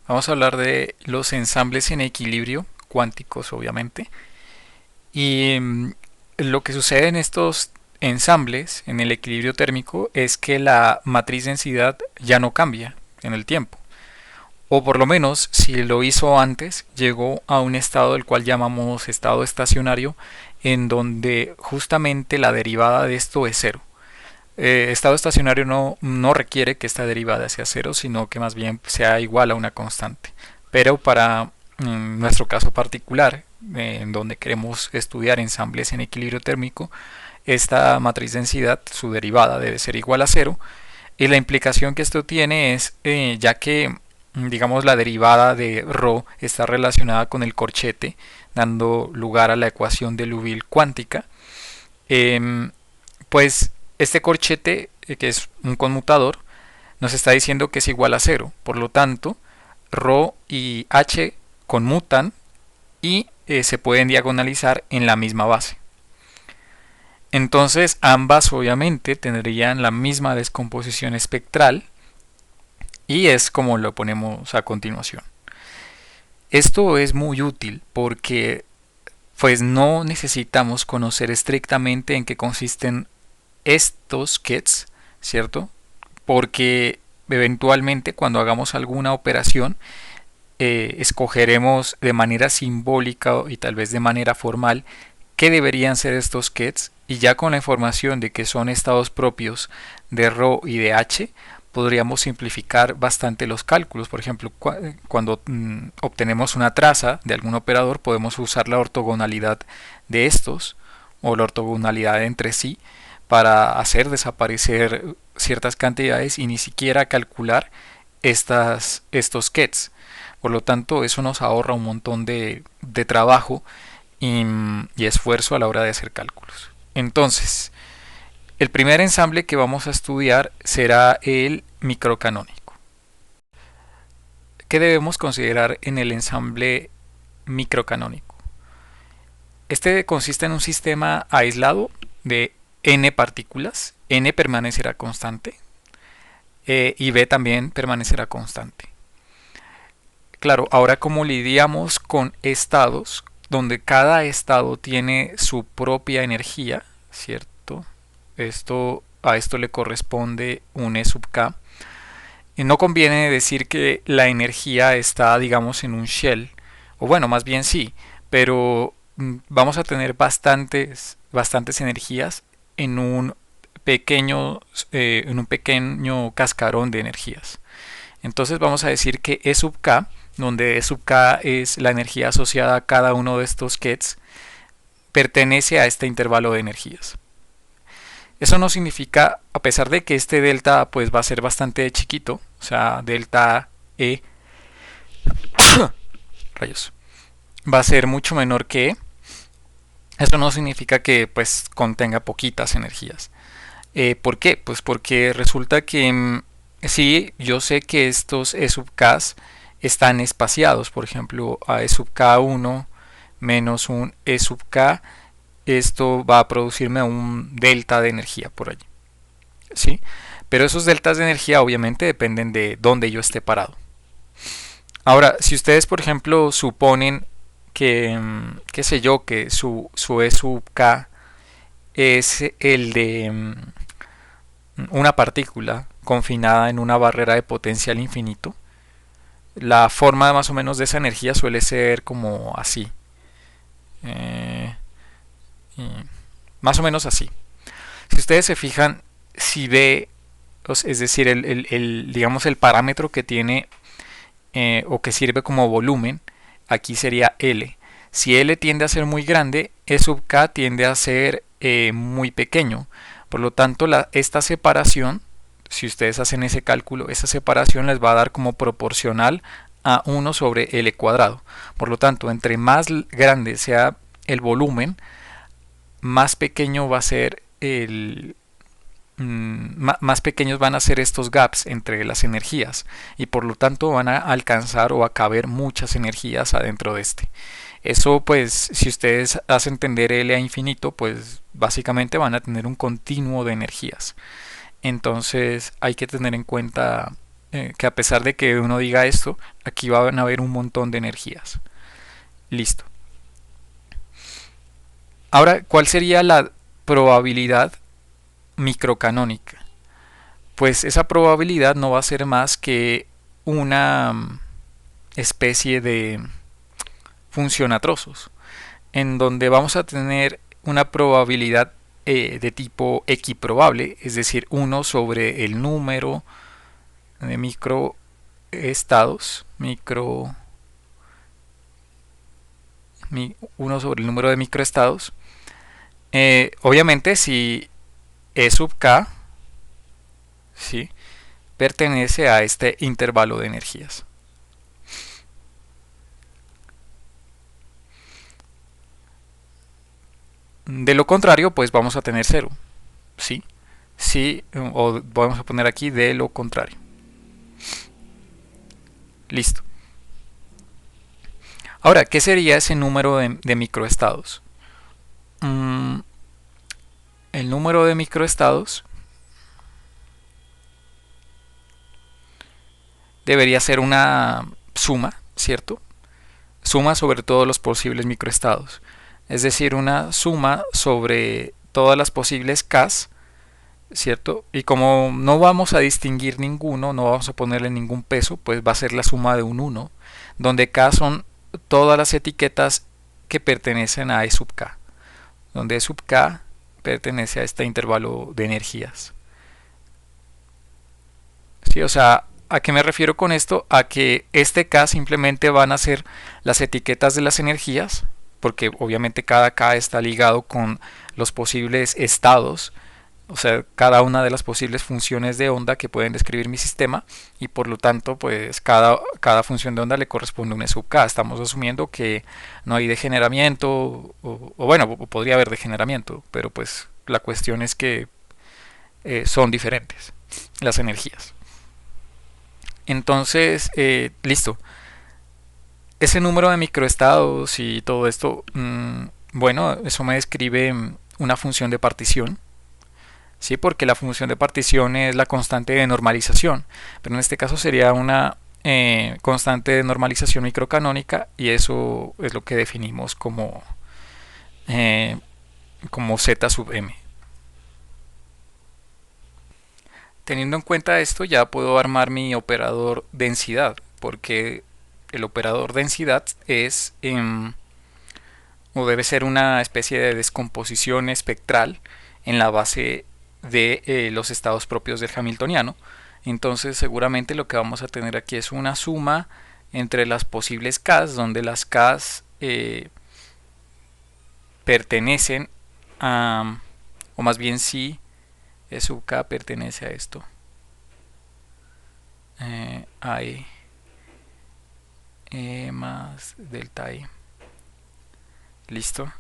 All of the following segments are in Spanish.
Vamos a hablar de los ensambles en equilibrio, cuánticos obviamente. Y lo que sucede en estos ensambles, en el equilibrio térmico, es que la matriz densidad ya no cambia en el tiempo. O por lo menos, si lo hizo antes, llegó a un estado del cual llamamos estado estacionario, en donde justamente la derivada de esto es cero. Estado estacionario no requiere que esta derivada sea cero, sino que más bien sea igual a una constante. Pero para nuestro caso particular, en donde queremos estudiar ensambles en equilibrio térmico, esta matriz densidad, su derivada debe ser igual a cero. Y la implicación que esto tiene es, ya que digamos la derivada de ρ está relacionada con el corchete, dando lugar a la ecuación de Liouville cuántica, eh, pues este corchete, que es un conmutador, nos está diciendo que es igual a cero. Por lo tanto, ρ y h conmutan y se pueden diagonalizar en la misma base. Entonces ambas obviamente tendrían la misma descomposición espectral y es como lo ponemos a continuación. Esto es muy útil porque pues no necesitamos conocer estrictamente en qué consisten estos kits, ¿cierto? Porque eventualmente cuando hagamos alguna operación escogeremos de manera simbólica y tal vez de manera formal qué deberían ser estos kits y ya con la información de que son estados propios de ρ y de h podríamos simplificar bastante los cálculos. Por ejemplo, cuando obtenemos una traza de algún operador podemos usar la ortogonalidad de estos o la ortogonalidad entre sí para hacer desaparecer ciertas cantidades y ni siquiera calcular estos kets. Por lo tanto, eso nos ahorra un montón de trabajo y esfuerzo a la hora de hacer cálculos. Entonces, el primer ensamble que vamos a estudiar será el microcanónico. ¿Qué debemos considerar en el ensamble microcanónico? Este consiste en un sistema aislado de n partículas. N permanecerá constante y B también permanecerá constante. Claro, ahora como lidiamos con estados donde cada estado tiene su propia energía, ¿cierto? A esto le corresponde un E sub k. Y no conviene decir que la energía está, digamos, en un shell, o bueno, más bien sí, pero vamos a tener bastantes energías en en un pequeño cascarón de energías. Entonces vamos a decir que E sub k, donde E sub k es la energía asociada a cada uno de estos kets, pertenece a este intervalo de energías. Eso no significa, a pesar de que este delta pues va a ser bastante chiquito, o sea, delta E rayos, va a ser mucho menor que E, eso no significa que pues contenga poquitas energías. ¿Por qué? Pues porque resulta que sí, yo sé que estos E sub k están espaciados, por ejemplo, a E sub k1 menos un E sub k, esto va a producirme un delta de energía por allí, ¿sí? Pero esos deltas de energía obviamente dependen de dónde yo esté parado. Ahora, si ustedes, por ejemplo, suponen que, qué sé yo, que su E sub k es el de una partícula confinada en una barrera de potencial infinito, la forma más o menos de esa energía suele ser como así. Eh, Más o menos así. Si ustedes se fijan, si ve, es decir, digamos el parámetro que tiene o que sirve como volumen, aquí sería L. Si L tiende a ser muy grande, E sub k tiende a ser muy pequeño. Por lo tanto, esta separación, si ustedes hacen ese cálculo, esa separación les va a dar como proporcional a 1 sobre L cuadrado. Por lo tanto, entre más grande sea el volumen, más pequeño va a ser más pequeños van a ser estos gaps entre las energías y por lo tanto van a alcanzar o a caber muchas energías adentro de este. Eso pues si ustedes hacen tender L a infinito pues básicamente van a tener un continuo de energías. Entonces hay que tener en cuenta que a pesar de que uno diga esto, aquí van a haber un montón de energías. Listo. Ahora, ¿cuál sería la probabilidad microcanónica? Pues esa probabilidad no va a ser más que una especie de función a trozos, en donde vamos a tener una probabilidad de tipo equiprobable, es decir, 1 sobre el número de microestados, 1 sobre el número de microestados. Obviamente si E sub k, ¿sí?, pertenece a este intervalo de energías. De lo contrario, pues vamos a tener 0, ¿sí? Sí, o vamos a poner aquí de lo contrario. Listo. Ahora, ¿qué sería ese número de microestados? El número de microestados debería ser una suma, ¿cierto? Suma sobre todos los posibles microestados. Es decir, una suma sobre todas las posibles Ks, ¿cierto? Y como no vamos a distinguir ninguno, no vamos a ponerle ningún peso, pues va a ser la suma de un 1, donde K son todas las etiquetas que pertenecen a E sub K, donde E sub K pertenece a este intervalo de energías. ¿Sí? O sea, ¿a qué me refiero con esto? A que este K simplemente van a ser las etiquetas de las energías, porque obviamente cada K está ligado con los posibles estados, o sea, cada una de las posibles funciones de onda que pueden describir mi sistema, y por lo tanto, pues cada función de onda le corresponde un E sub K. Estamos asumiendo que no hay degeneramiento, o bueno, podría haber degeneramiento, pero pues la cuestión es que son diferentes las energías. Entonces, listo. Ese número de microestados y todo esto, bueno, eso me describe una función de partición, ¿sí? Porque la función de partición es la constante de normalización, pero en este caso sería una constante de normalización microcanónica, y eso es lo que definimos como z sub m. Teniendo en cuenta esto, ya puedo armar mi operador densidad, porque el operador densidad es o debe ser una especie de descomposición espectral en la base de los estados propios del hamiltoniano. Entonces seguramente lo que vamos a tener aquí es una suma entre las posibles Ks, donde las Ks pertenecen a, o más bien si E sub K pertenece a esto, a E más delta E. Listo.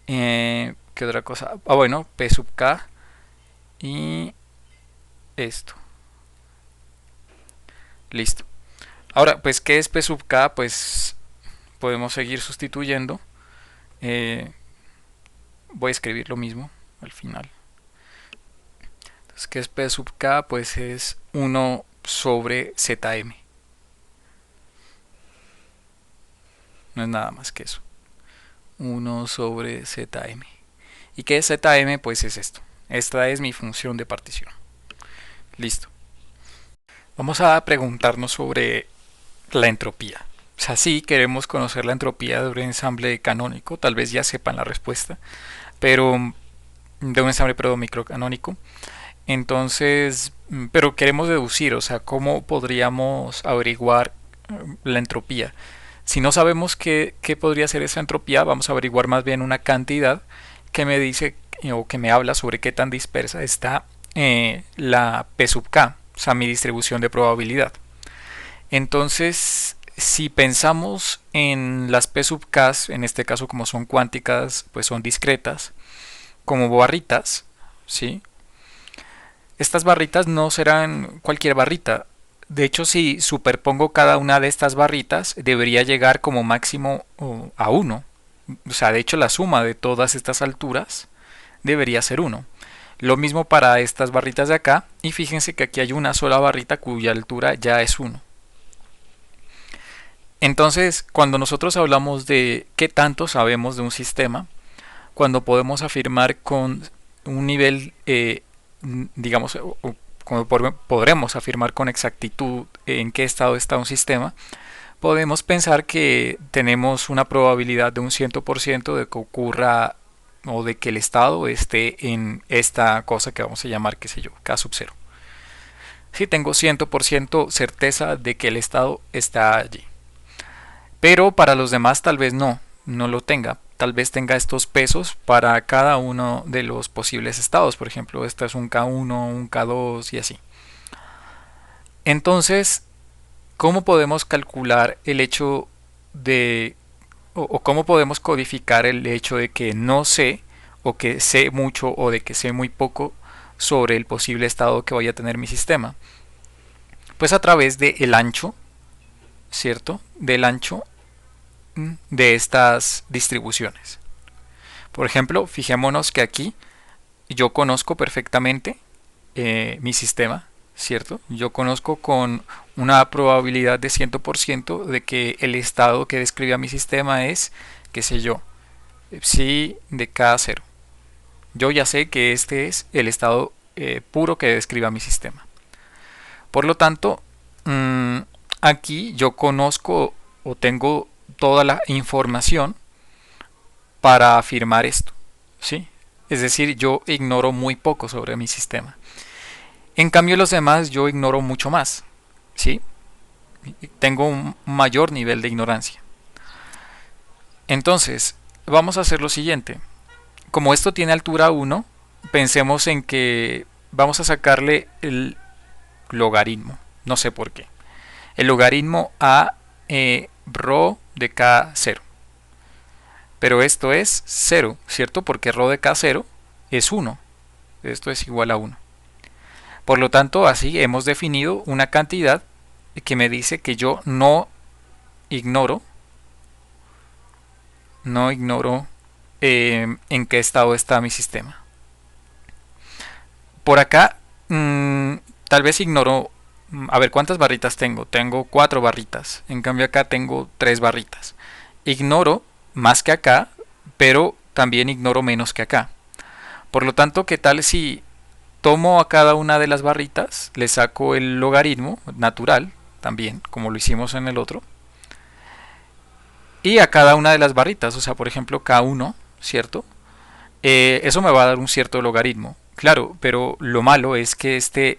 ¿Qué otra cosa? Bueno, P sub K y esto. Listo. Ahora, pues, ¿qué es P sub K? Pues podemos seguir sustituyendo. Voy a escribir lo mismo al final. Entonces, ¿qué es P sub K? Pues es 1 sobre Zm. No es nada más que eso. 1 sobre Zm. ¿Y qué es Zm? Pues es esto. Esta es mi función de partición. Listo. Vamos a preguntarnos sobre la entropía. O sea, si queremos conocer la entropía de un ensamble canónico, tal vez ya sepan la respuesta, pero de un ensamble microcanónico. Entonces, pero queremos deducir, o sea, ¿cómo podríamos averiguar la entropía? Si no sabemos qué podría ser esa entropía, vamos a averiguar más bien una cantidad que me dice o que me habla sobre qué tan dispersa está la P sub K, o sea, mi distribución de probabilidad. Entonces, si pensamos en las P sub K, en este caso como son cuánticas, pues son discretas, como barritas, ¿sí? Estas barritas no serán cualquier barrita. De hecho, si superpongo cada una de estas barritas, debería llegar como máximo a 1. O sea, de hecho la suma de todas estas alturas debería ser 1. Lo mismo para estas barritas de acá, y fíjense que aquí hay una sola barrita cuya altura ya es 1. Entonces, cuando nosotros hablamos de qué tanto sabemos de un sistema, cuando podemos afirmar con un nivel, digamos, cuando podremos afirmar con exactitud en qué estado está un sistema, podemos pensar que tenemos una probabilidad de un 100% de que ocurra o de que el estado esté en esta cosa que vamos a llamar, qué sé yo, K sub 0. Sí, tengo 100% certeza de que el estado está allí. Pero para los demás tal vez no lo tenga. Tal vez tenga estos pesos para cada uno de los posibles estados. Por ejemplo, este es un K1, un K2 y así. Entonces, ¿cómo podemos calcular el hecho de, o cómo podemos codificar el hecho de que no sé, o que sé mucho, o de que sé muy poco sobre el posible estado que vaya a tener mi sistema? Pues a través del ancho, ¿cierto? Del ancho de estas distribuciones. Por ejemplo, fijémonos que aquí yo conozco perfectamente mi sistema, ¿cierto? Yo conozco con una probabilidad de 100% de que el estado que describe mi sistema es, qué sé yo, psi de K0. Yo ya sé que este es el estado puro que describa mi sistema. Por lo tanto, aquí yo conozco o tengo toda la información para afirmar esto, ¿sí? Es decir, yo ignoro muy poco sobre mi sistema. En cambio, los demás yo ignoro mucho más, ¿sí? Tengo un mayor nivel de ignorancia. Entonces, vamos a hacer lo siguiente. Como esto tiene altura 1, pensemos en que vamos a sacarle el logaritmo. No sé por qué. El logaritmo a rho de K0. Pero esto es 0, ¿cierto? Porque rho de K0 es 1. Esto es igual a 1. Por lo tanto, así hemos definido una cantidad que me dice que yo ignoro, no ignoro en qué estado está mi sistema. Por acá, tal vez ignoro, a ver, ¿cuántas barritas tengo? Tengo 4 barritas, en cambio acá tengo 3 barritas. Ignoro más que acá, pero también ignoro menos que acá. Por lo tanto, ¿qué tal si tomo a cada una de las barritas, le saco el logaritmo natural, también, como lo hicimos en el otro, y a cada una de las barritas, o sea, por ejemplo, K1, ¿cierto? Eso me va a dar un cierto logaritmo. Claro, pero lo malo es que este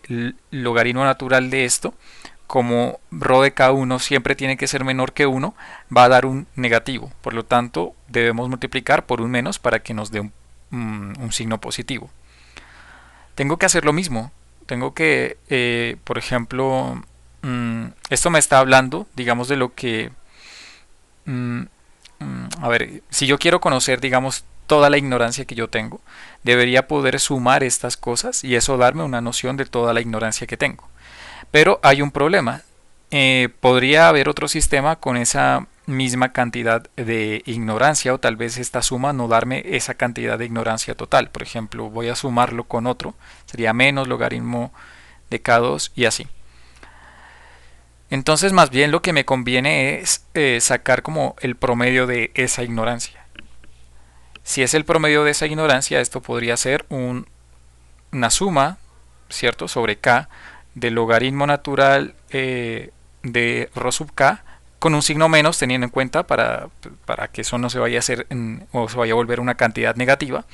logaritmo natural de esto, como rho de K1 siempre tiene que ser menor que 1, va a dar un negativo. Por lo tanto, debemos multiplicar por un menos para que nos dé un signo positivo. Tengo que hacer lo mismo. Tengo que, por ejemplo, esto me está hablando, digamos, de lo que... a ver, si yo quiero conocer, digamos, toda la ignorancia que yo tengo, debería poder sumar estas cosas y eso darme una noción de toda la ignorancia que tengo. Pero hay un problema. Podría haber otro sistema con esa misma cantidad de ignorancia, o tal vez esta suma no darme esa cantidad de ignorancia total. Por ejemplo, voy a sumarlo con otro, sería menos logaritmo de K2 y así. Entonces, más bien lo que me conviene es sacar como el promedio de esa ignorancia. Si es el promedio de esa ignorancia, esto podría ser una suma, ¿cierto?, sobre K del logaritmo natural de rho sub K con un signo menos, teniendo en cuenta para que eso no se vaya a hacer o se vaya a volver una cantidad negativa.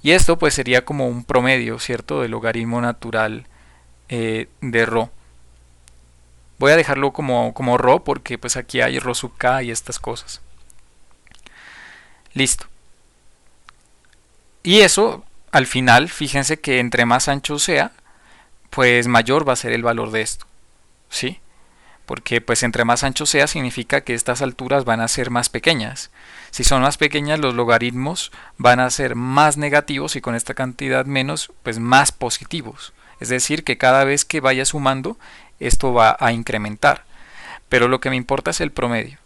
Y esto pues sería como un promedio, ¿cierto?, del logaritmo natural de rho. Voy a dejarlo como rho porque pues aquí hay rho sub K y estas cosas. Listo. Y eso, al final, fíjense que entre más ancho sea, pues mayor va a ser el valor de esto, ¿sí? Porque pues entre más ancho sea significa que estas alturas van a ser más pequeñas. Si son más pequeñas, los logaritmos van a ser más negativos y con esta cantidad menos, pues más positivos. Es decir, que cada vez que vaya sumando, esto va a incrementar. Pero lo que me importa es el promedio.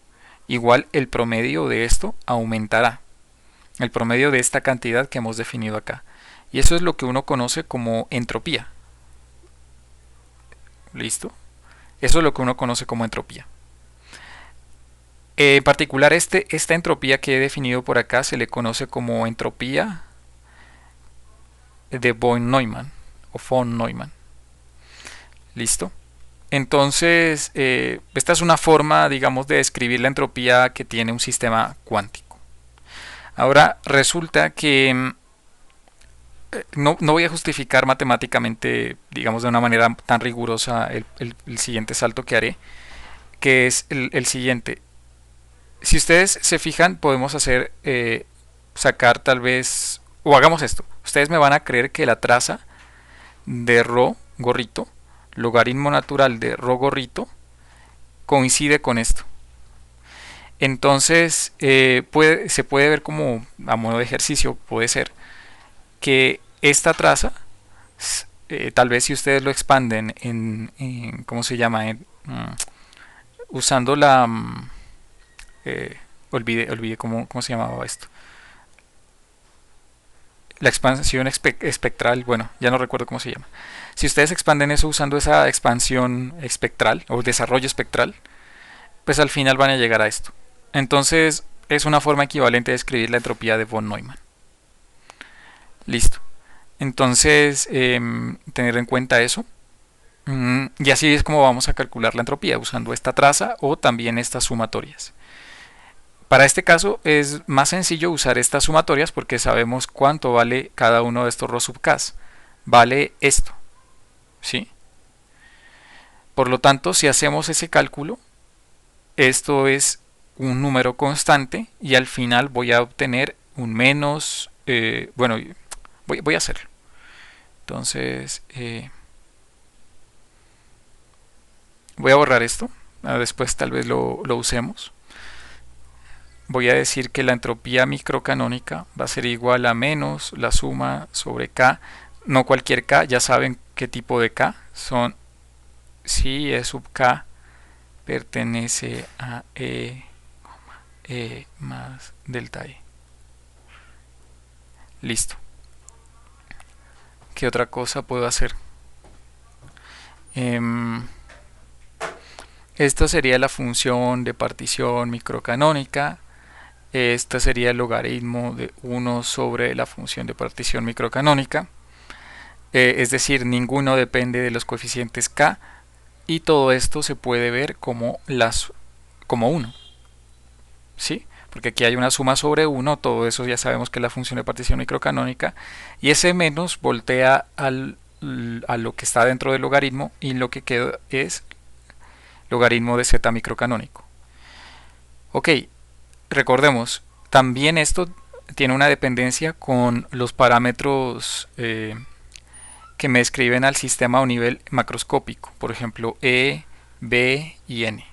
Igual el promedio de esto aumentará. El promedio de esta cantidad que hemos definido acá. Y eso es lo que uno conoce como entropía. ¿Listo? Eso es lo que uno conoce como entropía. En particular, esta entropía que he definido por acá se le conoce como entropía de Neumann o von Neumann. ¿Listo? Entonces, esta es una forma, digamos, de describir la entropía que tiene un sistema cuántico. Ahora, resulta que no voy a justificar matemáticamente, digamos, de una manera tan rigurosa el siguiente salto que haré, que es el siguiente. Si ustedes se fijan, podemos sacar tal vez, o hagamos esto. Ustedes me van a creer que la traza de rho gorrito, logaritmo natural de rho gorrito, coincide con esto. Entonces, se puede ver como, a modo de ejercicio, puede ser que esta traza, tal vez si ustedes lo expanden ¿cómo se llama? Usando eh, olvidé cómo se llamaba esto. La expansión espectral, bueno, ya no recuerdo cómo se llama. Si ustedes expanden eso usando esa expansión espectral o desarrollo espectral, pues al final van a llegar a esto. Entonces es una forma equivalente de escribir la entropía de von Neumann. Listo. Entonces, tener en cuenta eso. Y así es como vamos a calcular la entropía, usando esta traza o también estas sumatorias. Para este caso es más sencillo usar estas sumatorias porque sabemos cuánto vale cada uno de estos ρ sub k. Vale esto. ¿Sí? Por lo tanto, si hacemos ese cálculo, esto es un número constante y al final voy a obtener un menos, bueno, voy a hacerlo. Entonces, voy a borrar esto, después tal vez lo usemos. Voy a decir que la entropía microcanónica va a ser igual a menos la suma sobre K, no cualquier K, ya saben qué tipo de K, son si E sub K pertenece a E más delta E. Listo. ¿Qué otra cosa puedo hacer? Esta sería la función de partición microcanónica. Este sería el logaritmo de 1 sobre la función de partición microcanónica. Es decir, ninguno depende de los coeficientes k. Y todo esto se puede ver como 1. ¿Sí? Porque aquí hay una suma sobre 1, todo eso ya sabemos que es la función de partición microcanónica. Y ese menos voltea a lo que está dentro del logaritmo y lo que queda es logaritmo de z microcanónico. Ok, recordemos, también esto tiene una dependencia con los parámetros que me describen al sistema a un nivel macroscópico, por ejemplo E, B y N.